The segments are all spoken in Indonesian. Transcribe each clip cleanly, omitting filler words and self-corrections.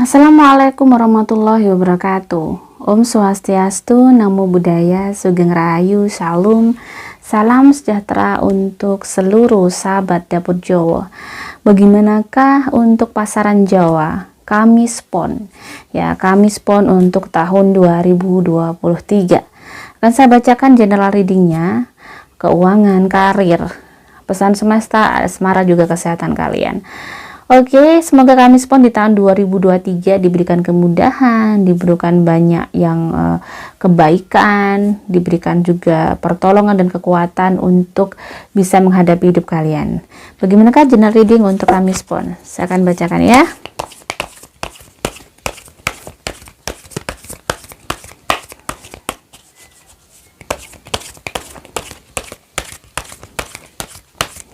Assalamualaikum warahmatullahi wabarakatuh. Om Swastiastu, Namo Buddhaya, Sugeng Rahayu, Shalom. Salam sejahtera untuk seluruh sahabat dapur Jawa. Bagaimanakah untuk pasaran Jawa? Kamis Pon. Ya, Kamis Pon untuk tahun 2023. Akan saya bacakan general readingnya, keuangan, karir, pesan semesta, asmara juga kesehatan kalian. Oke, semoga Kamis Pon di tahun 2023 diberikan kemudahan, diberikan banyak yang kebaikan, diberikan juga pertolongan dan kekuatan untuk bisa menghadapi hidup kalian. Bagaimanakah general reading untuk Kamis Pon? Saya akan bacakan ya.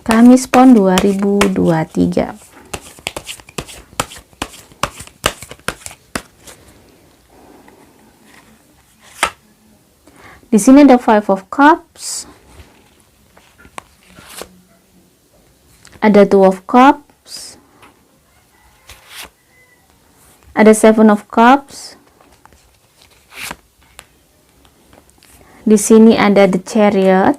Kamis Pon 2023. Di sini ada Five of Cups, ada Two of Cups, ada Seven of Cups. Di sini ada The Chariot.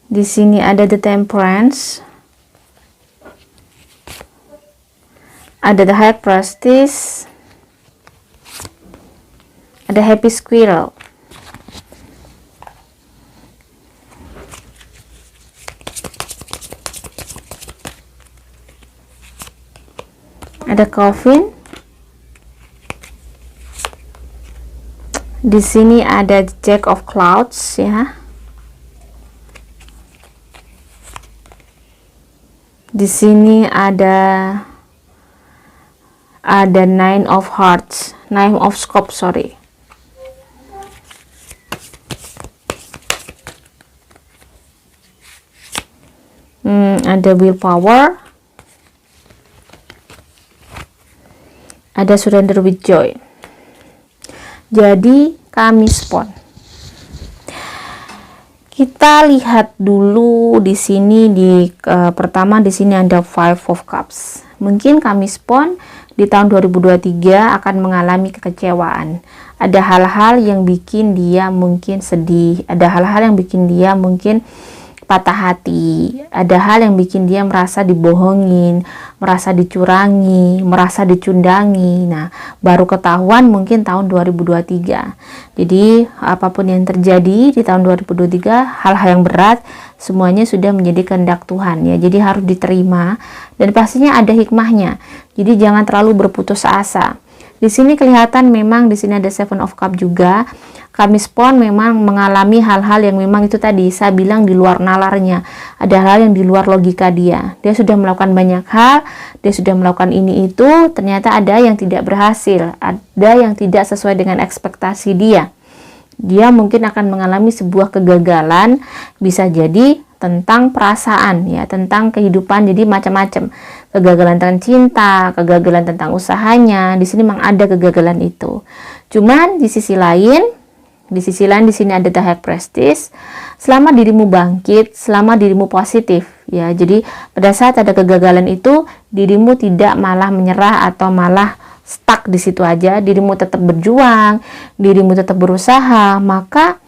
Di sini ada The Temperance. Ada The High Priestess. Ada Happy Squirrel. Ada Coffin. Di sini ada Jack of Clouds ya. Di sini ada Nine of Hearts, Nine of Cups, sorry. Ada Willpower, ada Surrender with Joy. Jadi Kamis Pon, kita lihat dulu di sini pertama di sini ada Five of Cups. Mungkin Kamis Pon di tahun 2023 akan mengalami kekecewaan. Ada hal-hal yang bikin dia mungkin sedih, ada hal-hal yang bikin dia mungkin patah hati, ada hal yang bikin dia merasa dibohongin, merasa dicurangi, merasa dicundangi. Nah, baru ketahuan mungkin tahun 2023. Jadi, apapun yang terjadi di tahun 2023, hal-hal yang berat semuanya sudah menjadi kehendak Tuhan ya. Jadi harus diterima dan pastinya ada hikmahnya. Jadi jangan terlalu berputus asa. Di sini kelihatan memang di sini ada Seven of Cups juga. Kamis Pon memang mengalami hal-hal yang memang itu tadi saya bilang di luar nalarnya. Ada hal yang di luar logika dia. Dia sudah melakukan banyak hal, dia sudah melakukan ini itu, ternyata ada yang tidak berhasil, ada yang tidak sesuai dengan ekspektasi dia. Dia mungkin akan mengalami sebuah kegagalan, bisa jadi tentang perasaan ya, tentang kehidupan, jadi macam-macam. Kegagalan tentang cinta, kegagalan tentang usahanya. Di sini memang ada kegagalan itu. Cuman di sisi lain di sini ada The High Priestess. Selama dirimu bangkit, selama dirimu positif ya. Jadi pada saat ada kegagalan itu, dirimu tidak malah menyerah atau malah stuck di situ aja. Dirimu tetap berjuang, dirimu tetap berusaha, maka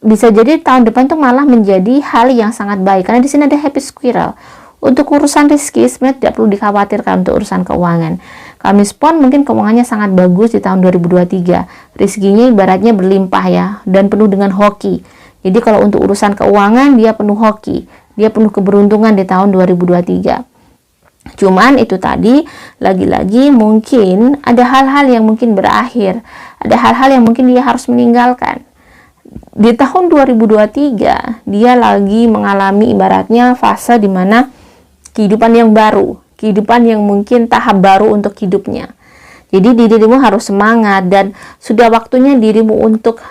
bisa jadi tahun depan tuh malah menjadi hal yang sangat baik. Karena di sini ada Happy Squirrel. Untuk urusan rezeki sebenarnya tidak perlu dikhawatirkan untuk urusan keuangan. Kamis Pon mungkin keuangannya sangat bagus di tahun 2023. Rezekinya ibaratnya berlimpah ya, dan penuh dengan hoki. Jadi kalau untuk urusan keuangan dia penuh hoki, dia penuh keberuntungan di tahun 2023. Cuman itu tadi, lagi-lagi mungkin ada hal-hal yang mungkin berakhir, ada hal-hal yang mungkin dia harus meninggalkan. Di tahun 2023 dia lagi mengalami ibaratnya fase dimana kehidupan yang baru, kehidupan yang mungkin tahap baru untuk hidupnya. Jadi dirimu harus semangat dan sudah waktunya dirimu untuk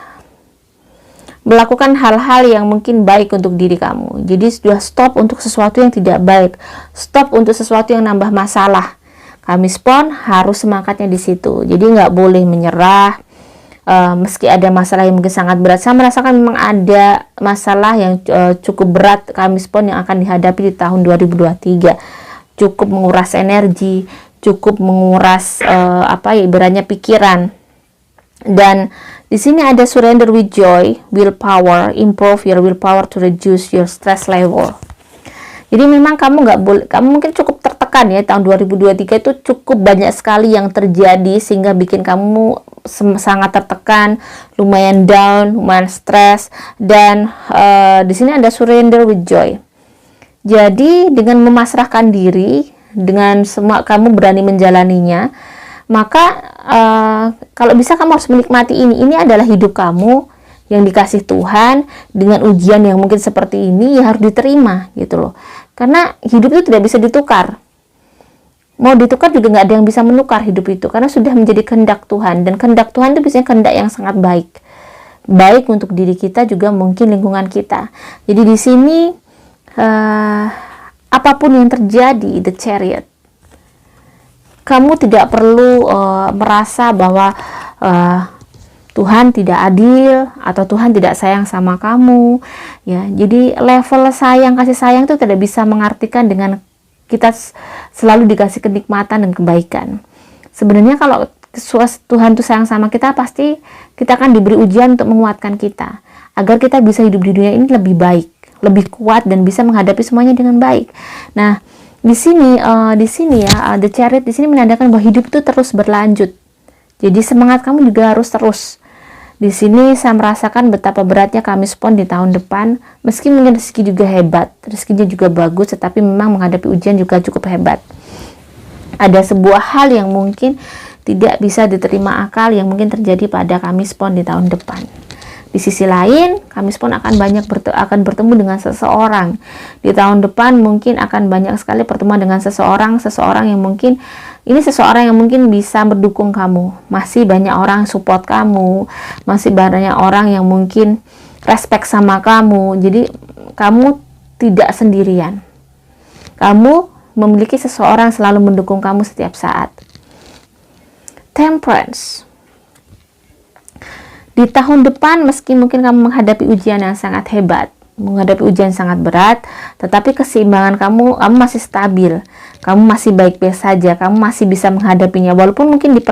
melakukan hal-hal yang mungkin baik untuk diri kamu. Jadi sudah stop untuk sesuatu yang tidak baik, stop untuk sesuatu yang nambah masalah. Kamis Pon harus semangatnya di situ. Jadi nggak boleh menyerah. Meski ada masalah yang mungkin sangat berat, saya merasakan memang ada masalah yang cukup berat Kamis Pon yang akan dihadapi di tahun 2023. cukup menguras energi, cukup menguras ibaratnya pikiran. Dan di sini ada surrender with joy, willpower, improve your willpower to reduce your stress level. Jadi memang kamu nggak boleh, kamu mungkin cukup tertekan ya, tahun 2023 itu cukup banyak sekali yang terjadi sehingga bikin kamu sangat tertekan, lumayan down, lumayan stres. Dan di sini ada surrender with joy. Jadi dengan memasrahkan diri, dengan semua kamu berani menjalaninya, maka kalau bisa kamu harus menikmati ini. Ini adalah hidup kamu yang dikasih Tuhan dengan ujian yang mungkin seperti ini, ya harus diterima gitu loh. Karena hidup itu tidak bisa ditukar. Mau ditukar juga nggak ada yang bisa menukar hidup itu, karena sudah menjadi kehendak Tuhan. Dan kehendak Tuhan itu biasanya kehendak yang sangat baik. Baik untuk diri kita, juga mungkin lingkungan kita. Jadi di sini apapun yang terjadi, the chariot, kamu tidak perlu merasa bahwa Tuhan tidak adil atau Tuhan tidak sayang sama kamu ya. Jadi level sayang, kasih sayang itu tidak bisa mengartikan dengan kita selalu dikasih kenikmatan dan kebaikan. Sebenarnya kalau Tuhan itu sayang sama kita, pasti kita akan diberi ujian untuk menguatkan kita agar kita bisa hidup di dunia ini lebih baik, lebih kuat, dan bisa menghadapi semuanya dengan baik. Nah, di sini ya, the chariot di sini menandakan bahwa hidup itu terus berlanjut. Jadi semangat kamu juga harus terus. Di sini saya merasakan betapa beratnya Kamis Pon di tahun depan. Meski mungkin rezeki juga hebat, rezekinya juga bagus, tetapi memang menghadapi ujian juga cukup hebat. Ada sebuah hal yang mungkin tidak bisa diterima akal yang mungkin terjadi pada Kamis Pon di tahun depan. Di sisi lain, Kamis Pon akan bertemu dengan seseorang. Di tahun depan mungkin akan banyak sekali pertemuan dengan seseorang yang mungkin bisa mendukung kamu. Masih banyak orang support kamu, masih banyak orang yang mungkin respect sama kamu. Jadi kamu tidak sendirian. Kamu memiliki seseorang selalu mendukung kamu setiap saat. Temperance. Di tahun depan, meski mungkin kamu menghadapi ujian yang sangat hebat, menghadapi ujian sangat berat, tetapi keseimbangan kamu masih stabil, kamu masih baik-baik saja, kamu masih bisa menghadapinya. Walaupun mungkin di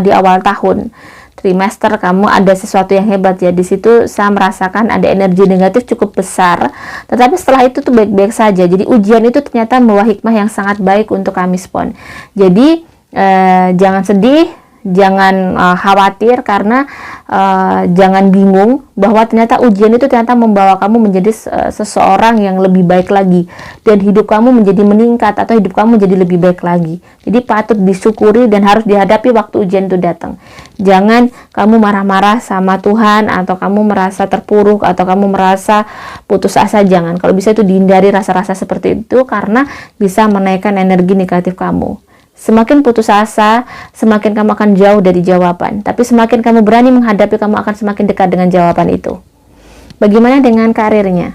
awal tahun, trimester kamu ada sesuatu yang hebat ya, di situ saya merasakan ada energi negatif cukup besar, tetapi setelah itu tuh baik-baik saja. Jadi ujian itu ternyata membawa hikmah yang sangat baik untuk Kamis Pon. Jadi jangan sedih, jangan khawatir, karena jangan bingung bahwa ternyata ujian itu ternyata membawa kamu menjadi seseorang yang lebih baik lagi, dan hidup kamu menjadi meningkat atau hidup kamu menjadi lebih baik lagi. Jadi patut disyukuri dan harus dihadapi waktu ujian itu datang. Jangan kamu marah-marah sama Tuhan, atau kamu merasa terpuruk, atau kamu merasa putus asa. Jangan. Kalau bisa itu dihindari rasa-rasa seperti itu, karena bisa menaikkan energi negatif kamu. Semakin putus asa, semakin kamu akan jauh dari jawaban. Tapi semakin kamu berani menghadapi, kamu akan semakin dekat dengan jawaban itu. Bagaimana dengan karirnya?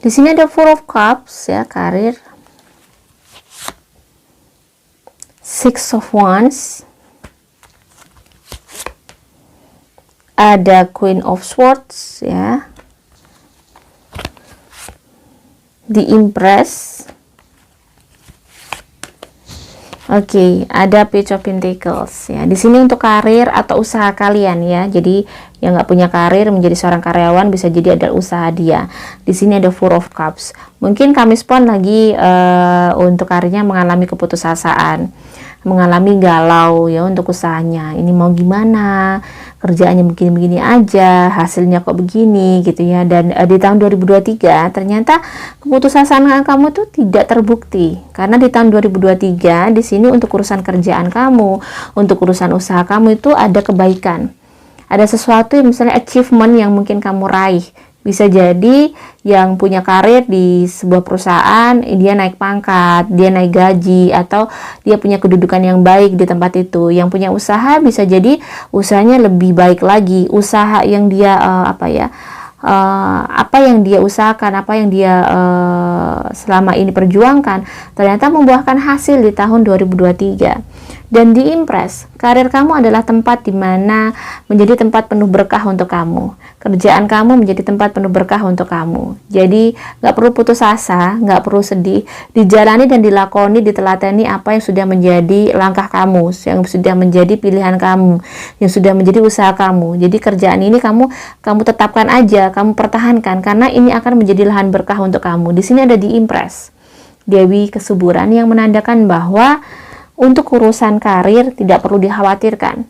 Di sini ada Four of Cups ya, karir. Six of Wands, ada Queen of Swords ya, The Empress. Oke, ada Page of Pentacles ya. Di sini untuk karir atau usaha kalian ya. Jadi yang nggak punya karir menjadi seorang karyawan bisa jadi ada usaha dia. Di sini ada Four of Cups. Mungkin Kamis Pon lagi untuk karirnya mengalami keputusasaan, mengalami galau ya untuk usahanya. Ini mau gimana? Kerjaannya begini-begini aja, hasilnya kok begini gitu ya. Dan di tahun 2023 ternyata keputusasaan kamu tuh tidak terbukti, karena di tahun 2023 di sini untuk urusan kerjaan kamu, untuk urusan usaha kamu itu ada kebaikan, ada sesuatu yang misalnya achievement yang mungkin kamu raih. Bisa jadi yang punya karir di sebuah perusahaan, dia naik pangkat, dia naik gaji, atau dia punya kedudukan yang baik di tempat itu. Yang punya usaha bisa jadi usahanya lebih baik lagi. Usaha yang dia apa yang dia usahakan, apa yang dia selama ini perjuangkan, ternyata membuahkan hasil di tahun 2023. Dan diimpress, karir kamu adalah tempat di mana menjadi tempat penuh berkah untuk kamu. Kerjaan kamu menjadi tempat penuh berkah untuk kamu. Jadi nggak perlu putus asa, nggak perlu sedih, dijalani dan dilakoni, ditelateni apa yang sudah menjadi langkah kamu, yang sudah menjadi pilihan kamu, yang sudah menjadi usaha kamu. Jadi kerjaan ini kamu tetapkan aja, kamu pertahankan, karena ini akan menjadi lahan berkah untuk kamu. Di sini ada diimpress, Dewi Kesuburan, yang menandakan bahwa untuk urusan karir tidak perlu dikhawatirkan.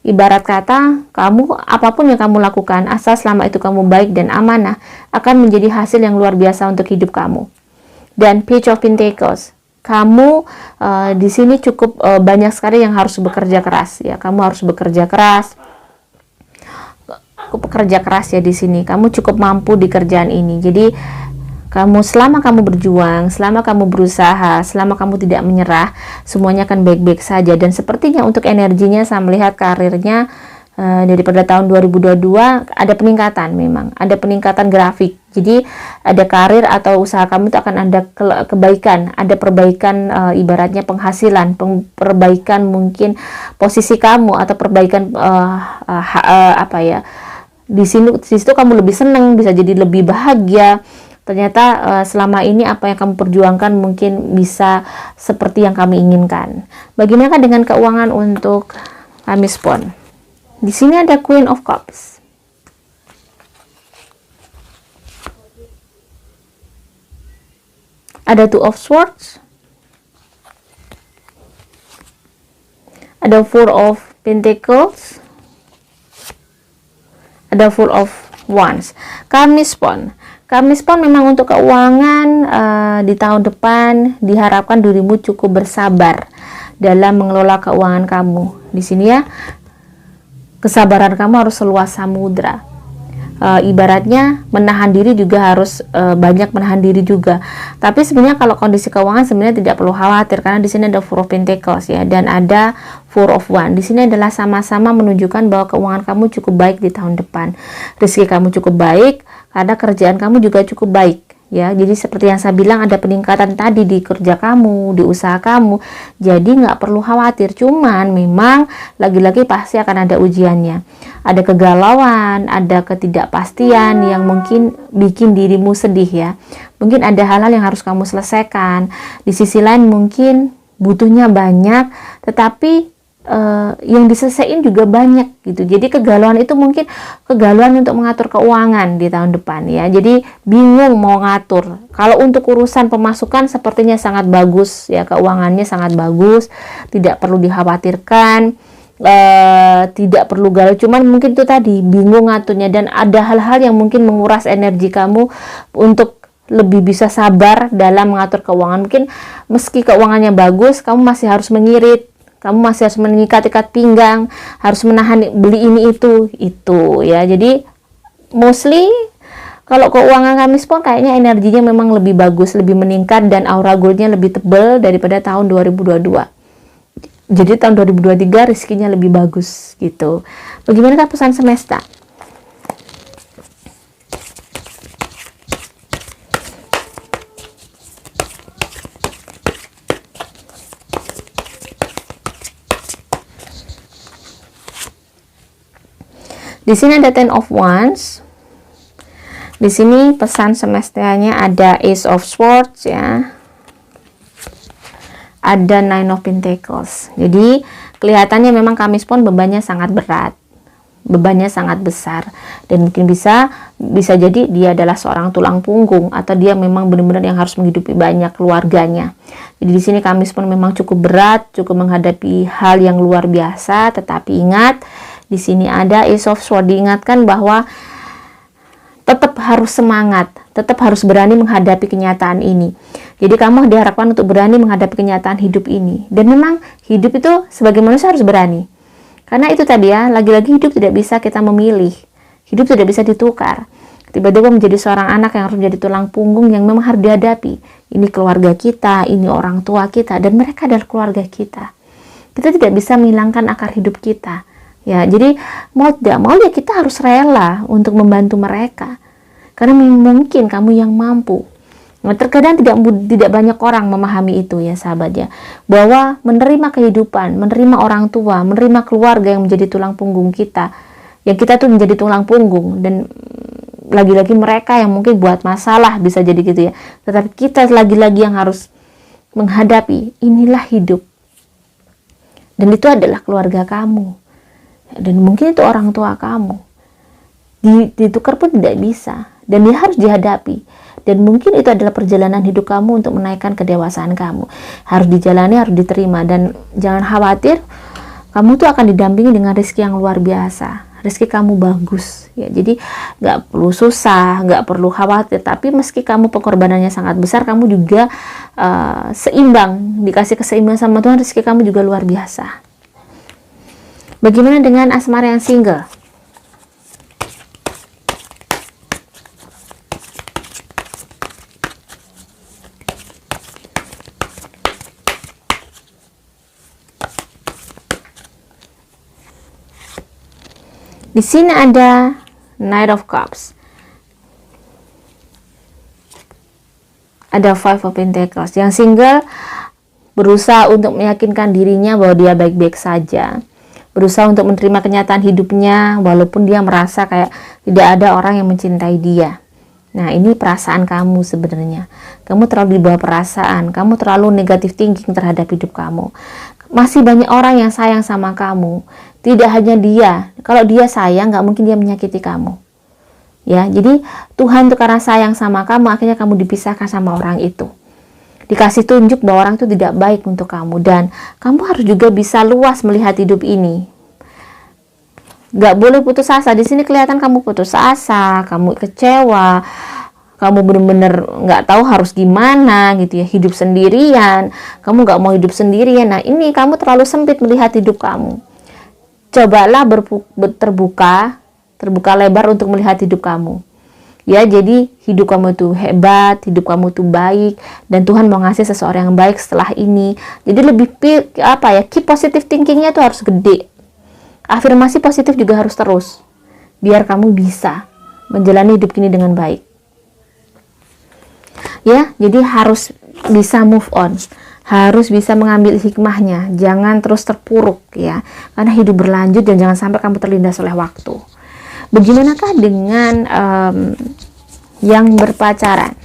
Ibarat kata, kamu apapun yang kamu lakukan, asal selama itu kamu baik dan amanah, akan menjadi hasil yang luar biasa untuk hidup kamu. Dan Page of Pentacles, kamu di sini cukup banyak sekali yang harus bekerja keras, ya. Kamu harus bekerja keras, pekerja keras ya di sini. Kamu cukup mampu di kerjaan ini. Jadi selama kamu berjuang, selama kamu berusaha, selama kamu tidak menyerah, semuanya akan baik-baik saja. Dan sepertinya untuk energinya, saya melihat karirnya daripada tahun 2022 ada peningkatan, memang ada peningkatan grafik. Jadi ada karir atau usaha kamu itu akan ada kebaikan, ada perbaikan, ibaratnya penghasilan, perbaikan mungkin posisi kamu, atau perbaikan apa ya, di situ kamu lebih senang, bisa jadi lebih bahagia. Ternyata selama ini apa yang kamu perjuangkan mungkin bisa seperti yang kami inginkan. Bagaimana dengan keuangan untuk Kamis Pon? Di sini ada Queen of Cups. Ada Two of Swords. Ada Four of Pentacles. Ada Four of Wands. Kamis Pon memang untuk keuangan di tahun depan diharapkan dirimu cukup bersabar dalam mengelola keuangan kamu. Di sini ya, kesabaran kamu harus seluas samudra. Ibaratnya menahan diri juga harus banyak menahan diri juga. Tapi sebenarnya kalau kondisi keuangan sebenarnya tidak perlu khawatir, karena di sini ada Four of Pentacles ya, dan ada Four of Wands. Di sini adalah sama-sama menunjukkan bahwa keuangan kamu cukup baik di tahun depan. Rezeki kamu cukup baik, karena kerjaan kamu juga cukup baik. Ya, jadi seperti yang saya bilang, ada peningkatan tadi di kerja kamu, di usaha kamu. Jadi nggak perlu khawatir. Cuman memang lagi-lagi pasti akan ada ujiannya. Ada kegalauan, ada ketidakpastian yang mungkin bikin dirimu sedih ya. Mungkin ada hal-hal yang harus kamu selesaikan. Di sisi lain mungkin butuhnya banyak, tetapi yang diselesaikan juga banyak gitu. Jadi kegalauan itu mungkin kegalauan untuk mengatur keuangan di tahun depan ya. Jadi bingung mau ngatur. Kalau untuk urusan pemasukan sepertinya sangat bagus ya, keuangannya sangat bagus, tidak perlu dikhawatirkan, tidak perlu galau. Cuman mungkin itu tadi bingung ngaturnya, dan ada hal-hal yang mungkin menguras energi kamu untuk lebih bisa sabar dalam mengatur keuangan. Mungkin meski keuangannya bagus, kamu masih harus mengirit. Kamu masih harus mengikat-ikat pinggang, harus menahan beli ini itu ya. Jadi mostly kalau keuangan Kamis Pon kayaknya energinya memang lebih bagus, lebih meningkat, dan aura goldnya lebih tebal daripada tahun 2022. Jadi tahun 2023 rezekinya lebih bagus gitu. Bagaimana pesan semesta? Di sini ada Ten of Wands. Di sini pesan semestanya ada Ace of Swords ya. Ada Nine of Pentacles. Jadi kelihatannya memang Kamis Pon bebannya sangat berat. Bebannya sangat besar, dan mungkin bisa jadi dia adalah seorang tulang punggung, atau dia memang benar-benar yang harus menghidupi banyak keluarganya. Jadi di sini Kamis Pon memang cukup berat, cukup menghadapi hal yang luar biasa. Tetapi ingat, di sini ada Ace of Swords, diingatkan bahwa tetap harus semangat, tetap harus berani menghadapi kenyataan ini. Jadi kamu diharapkan untuk berani menghadapi kenyataan hidup ini. Dan memang hidup itu sebagai manusia harus berani. Karena itu tadi ya, lagi-lagi hidup tidak bisa kita memilih. Hidup tidak bisa ditukar. Tiba-tiba menjadi seorang anak yang harus menjadi tulang punggung yang memang harus dihadapi. Ini keluarga kita, ini orang tua kita, dan mereka adalah keluarga kita. Kita tidak bisa menghilangkan akar hidup kita. Ya, jadi mau tidak mau ya kita harus rela untuk membantu mereka. karena mungkin kamu yang mampu. Nah, terkadang tidak banyak orang memahami itu ya sahabat ya, bahwa menerima kehidupan, menerima orang tua, menerima keluarga yang menjadi tulang punggung kita, yang kita tuh menjadi tulang punggung, dan lagi-lagi mereka yang mungkin buat masalah, bisa jadi gitu ya, tetapi kita lagi-lagi yang harus menghadapi. Inilah hidup, dan itu adalah keluarga kamu, dan mungkin itu orang tua kamu. Ditukar pun tidak bisa, dan dia harus dihadapi. Dan mungkin itu adalah perjalanan hidup kamu untuk menaikkan kedewasaan kamu. Harus dijalani, harus diterima. Dan jangan khawatir, kamu tuh akan didampingi dengan rezeki yang luar biasa. Rezeki kamu bagus ya, jadi nggak perlu susah, nggak perlu khawatir. Tapi meski kamu pengorbanannya sangat besar, kamu juga seimbang, dikasih keseimbangan sama Tuhan. Rezeki kamu juga luar biasa. Bagaimana dengan asmara yang single? Di sini ada Knight of Cups, ada Five of Pentacles. Yang single berusaha untuk meyakinkan dirinya bahwa dia baik-baik saja, berusaha untuk menerima kenyataan hidupnya walaupun dia merasa kayak tidak ada orang yang mencintai dia. Nah, ini perasaan kamu sebenarnya. Kamu terlalu dibawa perasaan, kamu terlalu negative thinking terhadap hidup kamu. Masih banyak orang yang sayang sama kamu. Tidak hanya dia. Kalau dia sayang, nggak mungkin dia menyakiti kamu. Ya, jadi Tuhan tuh karena sayang sama kamu, akhirnya kamu dipisahkan sama orang itu. Dikasih tunjuk bahwa orang itu tidak baik untuk kamu. Dan kamu harus juga bisa luas melihat hidup ini. Nggak boleh putus asa. Di sini kelihatan kamu putus asa, kamu kecewa, kamu benar-benar nggak tahu harus gimana gitu ya, hidup sendirian, kamu nggak mau hidup sendirian. Nah, ini kamu terlalu sempit melihat hidup kamu. Cobalah terbuka lebar untuk melihat hidup kamu. Ya, jadi hidup kamu itu hebat, hidup kamu itu baik, dan Tuhan mau ngasih seseorang yang baik setelah ini. Jadi lebih keep positive thinkingnya itu harus gede. Afirmasi positif juga harus terus, biar kamu bisa menjalani hidup ini dengan baik. Ya, jadi harus bisa move on, harus bisa mengambil hikmahnya, jangan terus terpuruk ya, karena hidup berlanjut dan jangan sampai kamu terlindas oleh waktu. Bagaimanakah dengan yang berpacaran?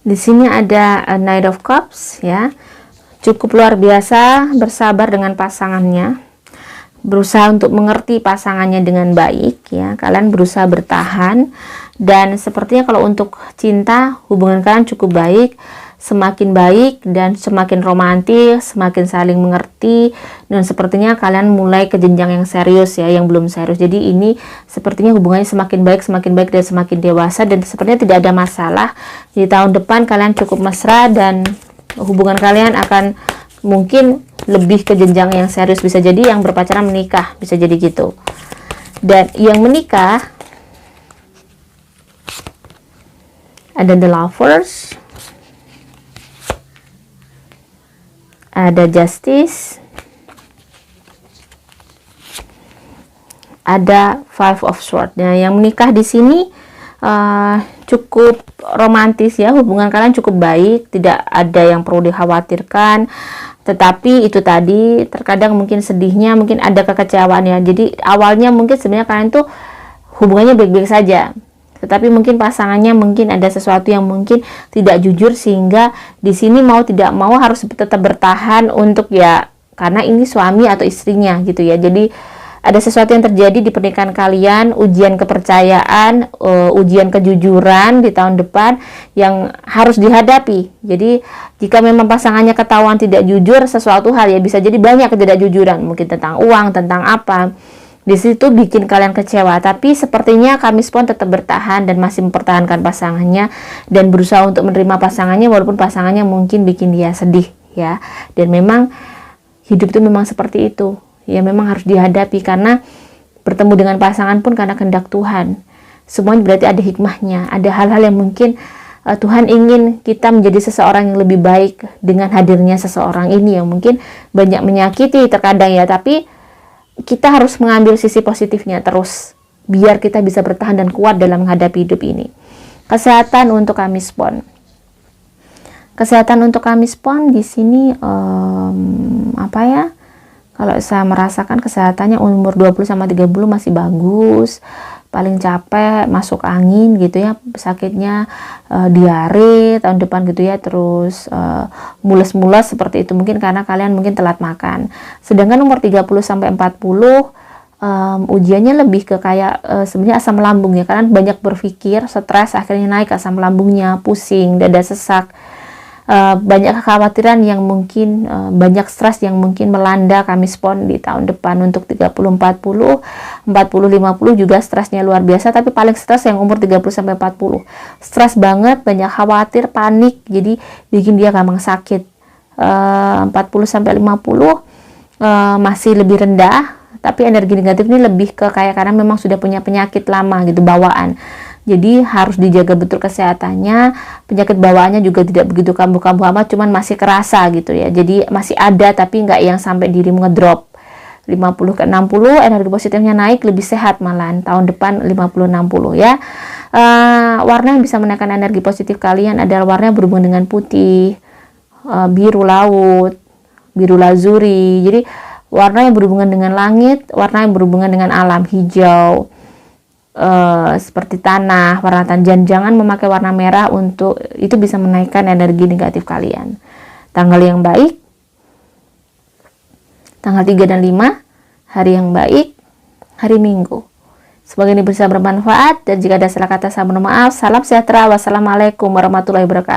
Di sini ada Knight of Cups ya. Cukup luar biasa, bersabar dengan pasangannya, berusaha untuk mengerti pasangannya dengan baik ya. Kalian berusaha bertahan, dan sepertinya kalau untuk cinta, hubungan kalian cukup baik, semakin baik dan semakin romantis, semakin saling mengerti, dan sepertinya kalian mulai ke jenjang yang serius ya, yang belum serius. Jadi ini sepertinya hubungannya semakin baik dan semakin dewasa, dan sepertinya tidak ada masalah. Di tahun depan kalian cukup mesra, dan hubungan kalian akan mungkin lebih ke jenjang yang serius. Bisa jadi yang berpacaran menikah, bisa jadi gitu. Dan yang menikah ada The Lovers, ada Justice, ada Five of Swords. Nah, yang menikah di sini cukup romantis ya, hubungan kalian cukup baik, tidak ada yang perlu dikhawatirkan. Tetapi itu tadi, terkadang mungkin sedihnya, mungkin ada kekecewaan ya. Jadi awalnya mungkin sebenarnya kalian tuh hubungannya baik-baik saja, tetapi mungkin pasangannya mungkin ada sesuatu yang mungkin tidak jujur, sehingga di sini mau tidak mau harus tetap bertahan untuk ya, karena ini suami atau istrinya gitu ya. Jadi ada sesuatu yang terjadi di pernikahan kalian, ujian kepercayaan, ujian kejujuran di tahun depan yang harus dihadapi. Jadi jika memang pasangannya ketahuan tidak jujur sesuatu hal ya, bisa jadi banyak ketidakjujuran, mungkin tentang uang, tentang apa. Di situ bikin kalian kecewa, tapi sepertinya Kamis pun tetap bertahan dan masih mempertahankan pasangannya, dan berusaha untuk menerima pasangannya walaupun pasangannya mungkin bikin dia sedih ya. Dan memang hidup itu memang seperti itu. Ya, memang harus dihadapi, karena bertemu dengan pasangan pun karena kehendak Tuhan. Semuanya berarti ada hikmahnya, ada hal-hal yang mungkin Tuhan ingin kita menjadi seseorang yang lebih baik dengan hadirnya seseorang ini yang mungkin banyak menyakiti terkadang ya, tapi kita harus mengambil sisi positifnya terus biar kita bisa bertahan dan kuat dalam menghadapi hidup ini. Kesehatan untuk kami spon. Kesehatan untuk kami spon di sini apa ya? Kalau saya merasakan kesehatannya umur 20 sama 30 masih bagus. Paling capek masuk angin gitu ya, sakitnya diare tahun depan gitu ya, terus mules-mules seperti itu, mungkin karena kalian mungkin telat makan. Sedangkan umur 30 sampai 40 ujiannya lebih ke kayak sebenarnya asam lambung ya, kalian banyak berpikir, stres, akhirnya naik asam lambungnya, pusing, dada sesak, banyak kekhawatiran yang mungkin banyak stres yang mungkin melanda kami spon di tahun depan. Untuk 30 40 50 juga stresnya luar biasa, tapi paling stres yang umur 30 sampai 40. Stres banget, banyak khawatir, panik, jadi bikin dia gampang sakit. 40 sampai 50 masih lebih rendah, tapi energi negatif ini lebih ke kayak karena memang sudah punya penyakit lama gitu, bawaan. Jadi harus dijaga betul kesehatannya. Penyakit bawaannya juga tidak begitu kambuh-kambuh amat, cuman masih kerasa gitu ya. Jadi masih ada tapi nggak yang sampai dirimu ngedrop. 50 ke 60 energi positifnya naik, lebih sehat malahan tahun depan 50-60 ya. Warna yang bisa menaikkan energi positif kalian adalah warna yang berhubungan dengan putih, biru laut, biru lazuri. Jadi warna yang berhubungan dengan langit, warna yang berhubungan dengan alam, hijau, seperti tanah, warna tanah. Jangan memakai warna merah, untuk itu bisa menaikkan energi negatif kalian. Tanggal yang baik tanggal 3 dan 5, hari yang baik hari Minggu. Semoga ini bisa bermanfaat, dan jika ada salah kata saya mohon maaf. Salam sejahtera, wassalamualaikum warahmatullahi wabarakatuh.